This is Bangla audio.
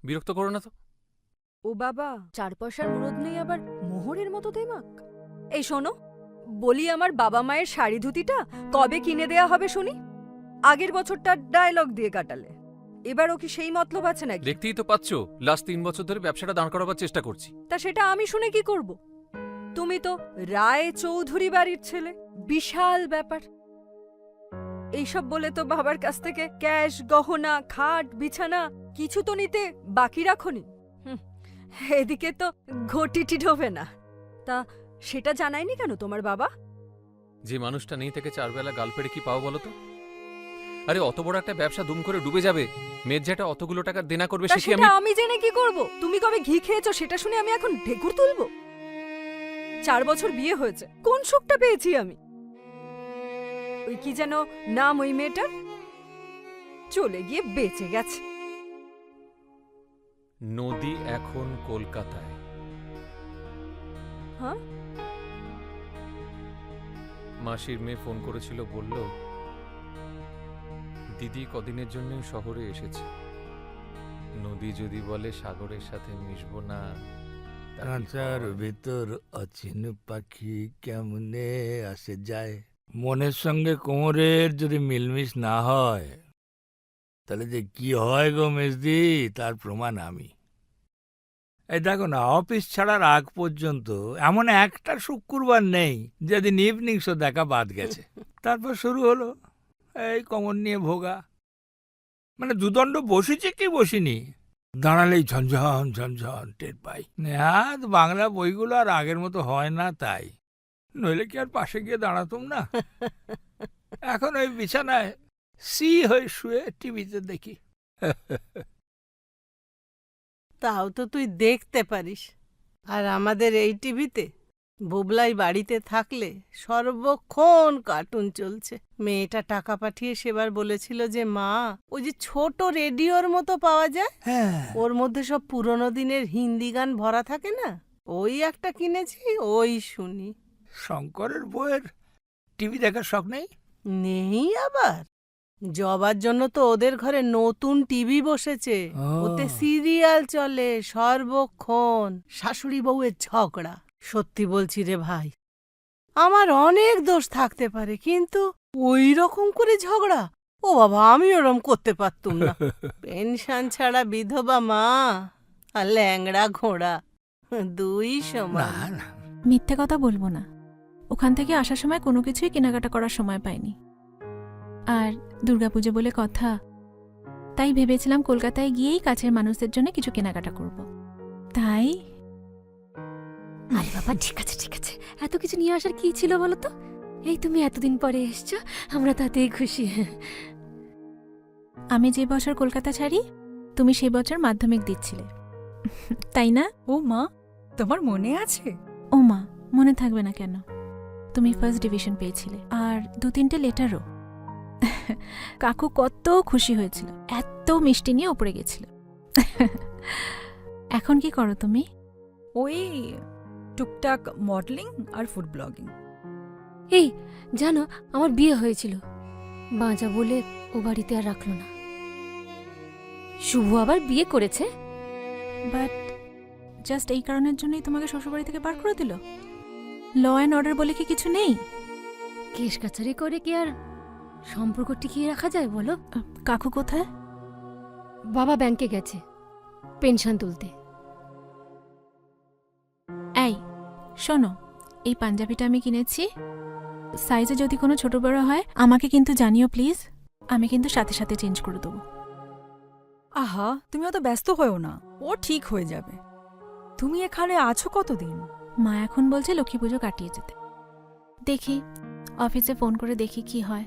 বিরক্ত করো না তো। ও বাবা, 4 পয়সার মুরদ নেই আবার মোহরের মতো দেমাক। এই শোনো, বলি আমার বাবা মায়ের শাড়ি ধুতিটা কবে কিনে দেয়া হবে শুনি? আগের বছরটা ডায়লগ দিয়ে কাটালে, এবারও কি সেই মতলব আছে নাকি? দেখতেই তো পাচ্ছো, লাস্ট 3 বছর ধরে ব্যবসাটা দাঁড় করাবার চেষ্টা করছি। তা সেটা আমি শুনে কি করব? তুমি তো রায় চৌধুরী বাড়ির ছেলে, বিশাল ব্যাপার। এইসব বলে তো বাবার কাছ থেকে ক্যাশ, গহনা, খাট, বিছানা কিছু তো নিতে বাকি রাখোনি। এদিকে তো ঘটিটি ঢোবে না। তা সেটা জানায়নি কেন তোমার বাবা? যে মানুষটা নেই থেকে 4 বেলা গাল পেড়ে কি পাও বলো তো? আরে অত বড় একটা ব্যবসা দুম করে ডুবে যাবে, মেয়ের যেটা অতগুলো টাকা দেনা করবে তা সে কি সেটা আমি জেনে কি করব? তুমি কবে ঘি খেয়েছো সেটা শুনে আমি এখন ঢেকুর তুলবো? 4 বছর বিয়ে হয়েছে, কোন সুখটা পেয়েছি আমি? ওই কি যেন নাম ওই মেয়েটার, চলে গিয়ে বেঁচে গেছে। নদী এখন কলকাতায়। হ্যাঁ, মাসির মেয়ে ফোন করেছিল, বলল দিদি কদিনের জন্য শহরে এসেছে। নদী যদি বলে সাগরের সাথে মিশবো না, তা কি কাঁচার হয়? ভিতর অচিন পাখি কেমনে আসে যায়। মনের সঙ্গে কোমরের যদি মিলমিশ না হয়, তাহলে যে কি হয় গো মেজদি, তার প্রমাণ আমি। এই দেখো না, অফিস ছাড়ার আগ পর্যন্ত এমন একটা শুক্রবার নেই যেদিন ইভিনিং শো দেখা বাদ গেছে। তারপর শুরু হলো এই কমর নিয়ে ভোগা। মানে দুদণ্ড বসেছি কি বসিনি, দাঁড়ালেই ঝনঝন ঝনঝন টের পাই। নেহাত বাংলা বইগুলো আর আগের মতো হয় না, তাই নইলে কি আর পাশে গিয়ে দাঁড়াতুম না। এখন ওই বিছানায় সি হয়ে শুয়ে টিভিতে দেখি। তাও তো তুই দেখতে পারিস। আর আমাদের এই টিভিতে বুবলাই বাড়িতে থাকলে সর্বক্ষণ কার্টুন চলছে। মেয়েটা টাকা পাঠিয়ে সেবার বলেছিল যে মা, ওই যে ছোট রেডিওর মতো পাওয়া যায়, হ্যাঁ, ওর মধ্যে সব পুরনো দিনের হিন্দি গান ভরা থাকে না, ওই একটা কিনেছি, ওই শুনি। শঙ্করের বইয়ের টিভি দেখার শখ নেই? নেই আবার, জবার জন্য তো ওদের ঘরে নতুন টিভি বসেছে। ও। ওতে সিরিয়াল চলে সর্বক্ষণ, শাশুড়ি বউয়ের ঝগড়া। সত্যি বলছি রে ভাই, আমার অনেক দোষ থাকতে পারে, কিন্তু ওই রকম করে ঝগড়া, ও বাবা, আমি ওরম করতে পারতুম না। পেনশন ছাড়া বিধবা মা আর ল্যাংড়া ঘোড়া, দুই না সমান। না, মিথ্যে কথা বলবো না, ওখান থেকে আসার সময় কোনো কিছুই কেনাকাটা করার সময় পাইনি। আর দুর্গাপুজো বলে কথা, তাই ভেবেছিলাম কলকাতায় গিয়েই কাছের মানুষদের জন্য কিছু কেনাকাটা করব। তাই আরে বাবা, ঠিক আছে ঠিক আছে, এত কিছু নিয়ে আসার কি ছিল বলো তো? এই তুমি এতদিন পরে এসছো, আমরা তাতেই খুশি। আমি যে বছর কলকাতা ছাড়ি, তুমি সেই বছর মাধ্যমিক দিচ্ছিলে, তাই না? ও মা, তোমার মনে আছে? ও মা, মনে থাকবে না কেন? তুমি ফার্স্ট ডিভিশন পেয়েছিলে, আর 2-3টে লেটারও। কাকু কত খুশি হয়েছিল, এত মিষ্টি নিয়ে ওপরে গেছিল। এখন কি করো তুমি? ওই টুকটাক মডেলিং আর ফুড ব্লগিং। এই জানো, আমার বিয়ে হয়েছিল, বাঁচা বলে ও বাড়িতে আর রাখলো না। শুভ আবার বিয়ে করেছে। বাট জাস্ট এই কারণের জন্যই তোমাকে শ্বশুরবাড়ি থেকে বার করে দিল? ল অ্যান্ড অর্ডার বলে কি কিছু নেই? কেস কাছারি করে কি আর সম্পর্ক টিকিয়ে রাখা যায় বলো? কাকু কোথায়? বাবা ব্যাংকে গেছে পেনশন তুলতে। এই শোনো, এই পাঞ্জাবিটা আমি কিনেছি, সাইজে যদি কোনো ছোট বড় হয় আমাকে কিন্তু জানিও প্লিজ, আমি কিন্তু সাথে সাথে চেঞ্জ করে দেবো। আহা, তুমি অত ব্যস্ত হয়েও না, ও ঠিক হয়ে যাবে। তুমি এখানে আছো কতদিন? মা এখন বলছে লক্ষ্মী পুজো কাটিয়ে যেতে। দেখি, অফিসে ফোন করে দেখি কি হয়।